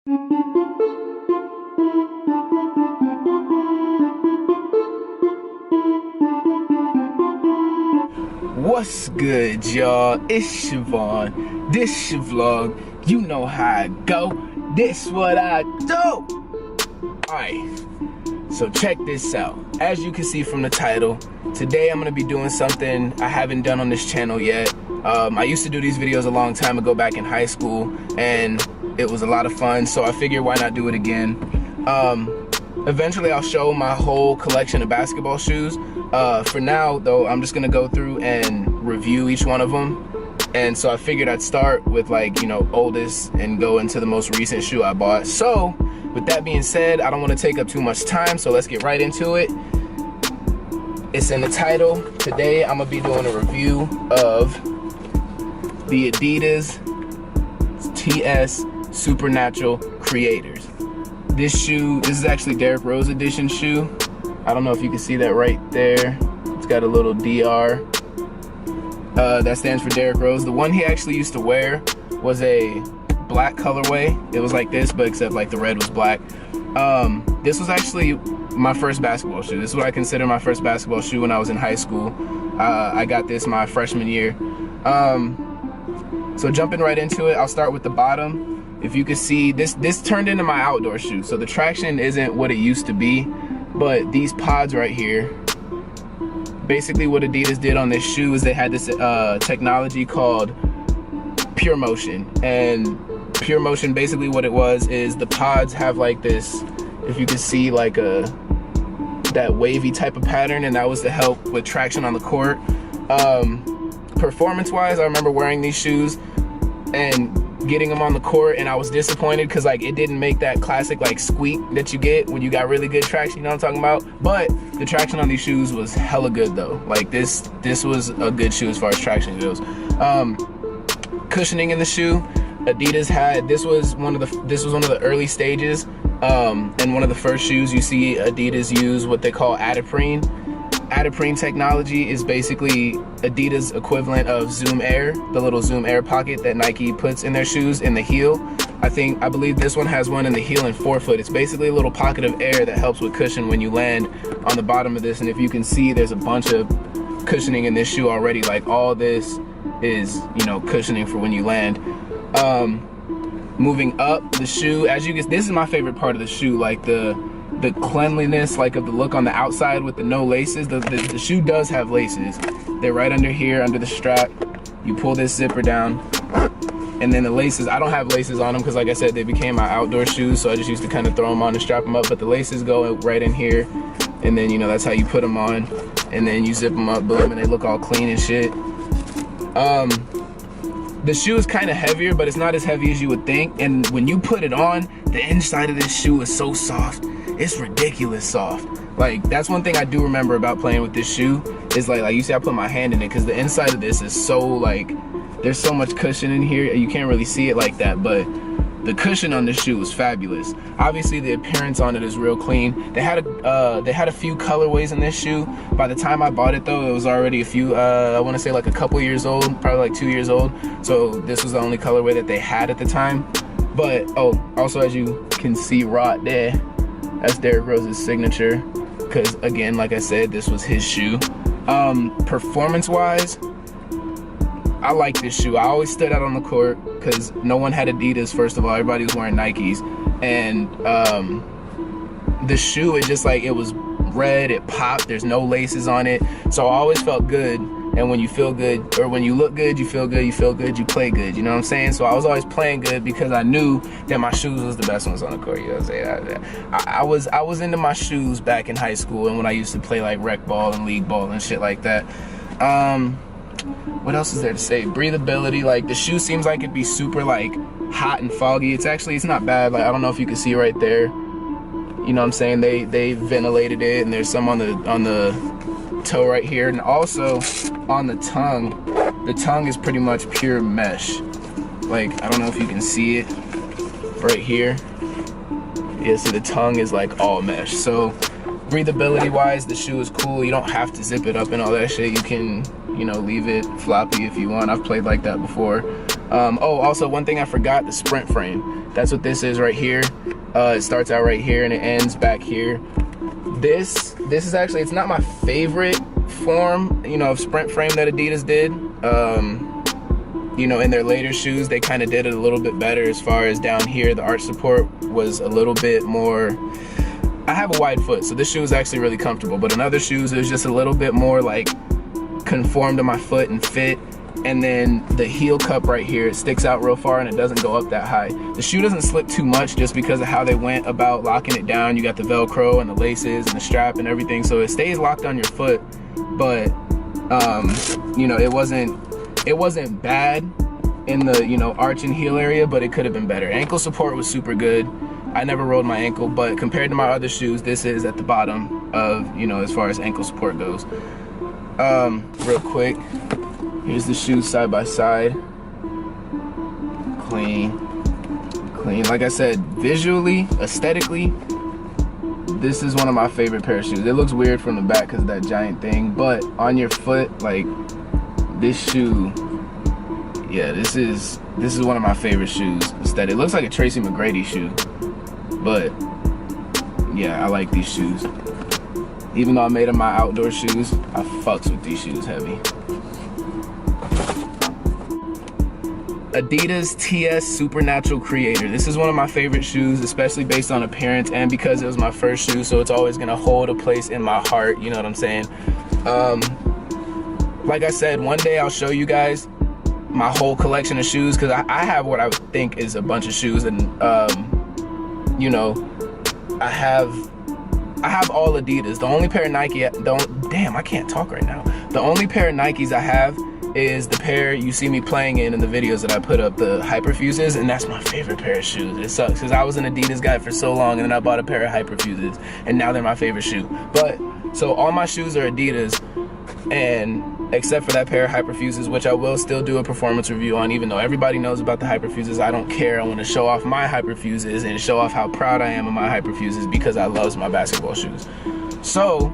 What's good, y'all? It's Chavonne. This your vlog. You know how I go. This what I do. Alright, so check this out. As you can see from the title, today I'm gonna be doing something I haven't done on this channel yet. I used to do these videos a long time ago back in high school, and it was a lot of fun, so I figured why not do it again. Eventually I'll show my whole collection of basketball shoes. For now though, I'm just gonna go through and review each one of them. And so I figured I'd start with, like, you know, oldest and go into the most recent shoe I bought. So with that being said, I don't want to take up too much time, so let's get right into it. It's in the title. Today I'm gonna be doing a review of the Adidas TS Supernatural Creators. This is actually Derrick Rose edition shoe. I don't know if you can see that right there. It's got a little DR. That stands for Derrick Rose. The one he actually used to wear was a black colorway. It was like this, but except like the red was black. This was actually my first basketball shoe. This is what I consider my first basketball shoe when I was in high school. I got this my freshman year. So jumping right into it, I'll start with the bottom. If you can see, this turned into my outdoor shoe. So the traction isn't what it used to be, but these pods right here, basically what Adidas did on this shoe is they had this technology called Pure Motion. And Pure Motion, basically what it was is the pods have like this, if you can see, like that wavy type of pattern, and that was to help with traction on the court. Performance wise, I remember wearing these shoes and getting them on the court, and I was disappointed because, like, it didn't make that classic like squeak that you get when you got really good traction, you know what I'm talking about? But the traction on these shoes was hella good though. Like this was a good shoe as far as traction goes. Cushioning in the shoe, Adidas had, this was one of the early stages, and one of the first shoes you see Adidas use what they call adiprene. Adiprene technology is basically Adidas equivalent of Zoom Air, the little Zoom Air pocket that Nike puts in their shoes in the heel. I believe this one has one in the heel and forefoot. It's basically a little pocket of air that helps with cushion when you land on the bottom of this. And if you can see, there's a bunch of cushioning in this shoe already. Like, all this is, you know, cushioning for when you land. Moving up the shoe, as you get, this is my favorite part of the shoe, like the cleanliness, like, of the look on the outside with the no laces. The shoe does have laces. They're right under here, under the strap. You pull this zipper down, and then the laces, I don't have laces on them because, like I said, they became my outdoor shoes, so I just used to kind of throw them on and strap them up. But the laces go right in here, and then, you know, that's how you put them on, and then you zip them up, boom, and they look all clean and shit. The shoe is kind of heavier, but it's not as heavy as you would think. And when you put it on, the inside of this shoe is so soft. It's ridiculous soft. Like, that's one thing I do remember about playing with this shoe is like you see, I put my hand in it because the inside of this is so, like, there's so much cushion in here. You can't really see it like that, but the cushion on this shoe is fabulous. Obviously, the appearance on it is real clean. They had a few colorways in this shoe. By the time I bought it though, it was already a few, I want to say like a couple years old, probably like 2 years old. So this was the only colorway that they had at the time. But, oh, also, as you can see right there, that's Derrick Rose's signature, because, again, like I said, this was his shoe. Performance wise, I like this shoe. I always stood out on the court because no one had Adidas. First of all, everybody was wearing Nikes, and the shoe, it just, like, it was red, it popped, there's no laces on it, so I always felt good. And when you feel good, or when you look good, you feel good, you play good, you know what I'm saying? So I was always playing good because I knew that my shoes was the best ones on the court, you know what I'm saying? I was into my shoes back in high school, and when I used to play like rec ball and league ball and shit like that. What else is there to say? Breathability, like, the shoe seems like it'd be super, like, hot and foggy. It's not bad. Like, I don't know if you can see right there, you know what I'm saying? They ventilated it, and there's some on the toe right here, and also on the tongue is pretty much pure mesh. Like, I don't know if you can see it right here. Yeah, see, the tongue is like all mesh. So breathability wise, the shoe is cool. You don't have to zip it up and all that shit. You can, you know, leave it floppy if you want. I've played like that before. Oh, also one thing I forgot, the sprint frame. That's what this is right here. It starts out right here and it ends back here. This is actually, it's not my favorite form, you know, of sprint frame that Adidas did. You know, in their later shoes, they kind of did it a little bit better as far as down here. The arch support was a little bit more, I have a wide foot, so this shoe is actually really comfortable. But in other shoes, it was just a little bit more like conformed to my foot and fit. And then the heel cup right here, it sticks out real far and it doesn't go up that high. The shoe doesn't slip too much just because of how they went about locking it down. You got the Velcro and the laces and the strap and everything, so it stays locked on your foot. But you know, it wasn't bad in the, you know, arch and heel area, but it could have been better. Ankle support was super good. I never rolled my ankle, but compared to my other shoes, this is at the bottom of, you know, as far as ankle support goes. Real quick, here's the shoes side by side. Clean. Like I said, visually, aesthetically, this is one of my favorite pair of shoes. It looks weird from the back because of that giant thing, but on your foot, like, this shoe, yeah, this is one of my favorite shoes. It looks like a Tracy McGrady shoe, but yeah, I like these shoes. Even though I made them my outdoor shoes, I fucks with these shoes heavy. Adidas TS Supernatural Creators. This is one of my favorite shoes, especially based on appearance and because it was my first shoe, so it's always gonna hold a place in my heart, you know what I'm saying? Like I said, one day I'll show you guys my whole collection of shoes, because I have what I think is a bunch of shoes, and you know, I have all Adidas. The only pair of Nike, damn, I can't talk right now. The only pair of Nikes I have is the pair you see me playing in the videos that I put up, the Hyperfuses, and that's my favorite pair of shoes. It sucks because I was an Adidas guy for so long, and then I bought a pair of Hyperfuses, and now they're my favorite shoe. But so all my shoes are Adidas, and except for that pair of Hyperfuses, which I will still do a performance review on, even though everybody knows about the Hyperfuses. I don't care. I want to show off my Hyperfuses and show off how proud I am of my Hyperfuses because I love my basketball shoes. So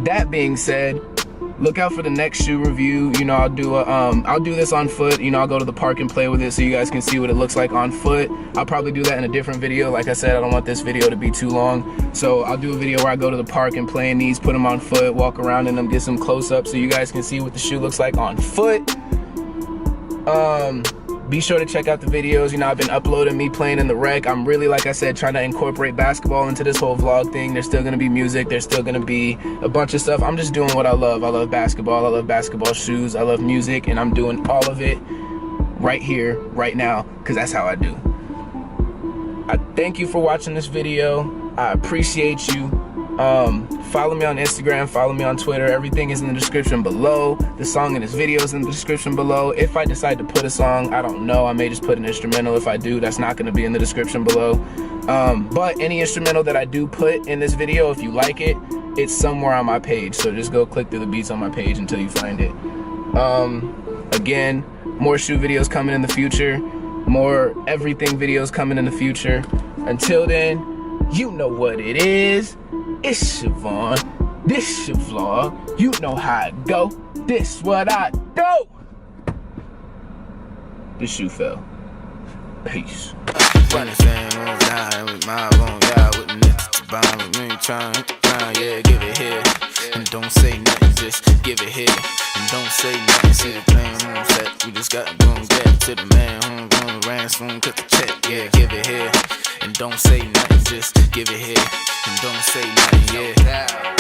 that being said, look out for the next shoe review. You know, I'll do this on foot. You know, I'll go to the park and play with it so you guys can see what it looks like on foot. I'll probably do that in a different video. Like I said, I don't want this video to be too long, so I'll do a video where I go to the park and play in these, put them on foot, walk around in them, get some close-ups so you guys can see what the shoe looks like on foot. Be sure to check out the videos. You know, I've been uploading me playing in the rec. I'm really, like I said, trying to incorporate basketball into this whole vlog thing. There's still gonna be music, there's still gonna be a bunch of stuff. I'm just doing what I love. I love basketball, I love basketball shoes, I love music, and I'm doing all of it right here, right now, because that's how I do. I thank you for watching this video. I appreciate you. Follow me on Instagram, follow me on Twitter. Everything is in the description below. The song in this video is in the description below. If I decide to put a song, I don't know, I may just put an instrumental. If I do, that's not going to be in the description below. But any instrumental that I do put in this video, if you like it, it's somewhere on my page, so just go click through the beats on my page until you find it. Again, more shoe videos coming in the future, more everything videos coming in the future. Until then, you know what it is. It's Chavonne, this your vlog, you know how it go, this what I do. This shoe fell. Peace. Funny thing on time with my own guy with the next bomb with me trying, yeah, give it here. And don't say nothing, just give it here. And don't say nothing, see the plan on set. We just gotta go and get to the man, going to ransom, cut the check, yeah, give it here. And don't say nothing, just give it here. And don't say nothing, yeah.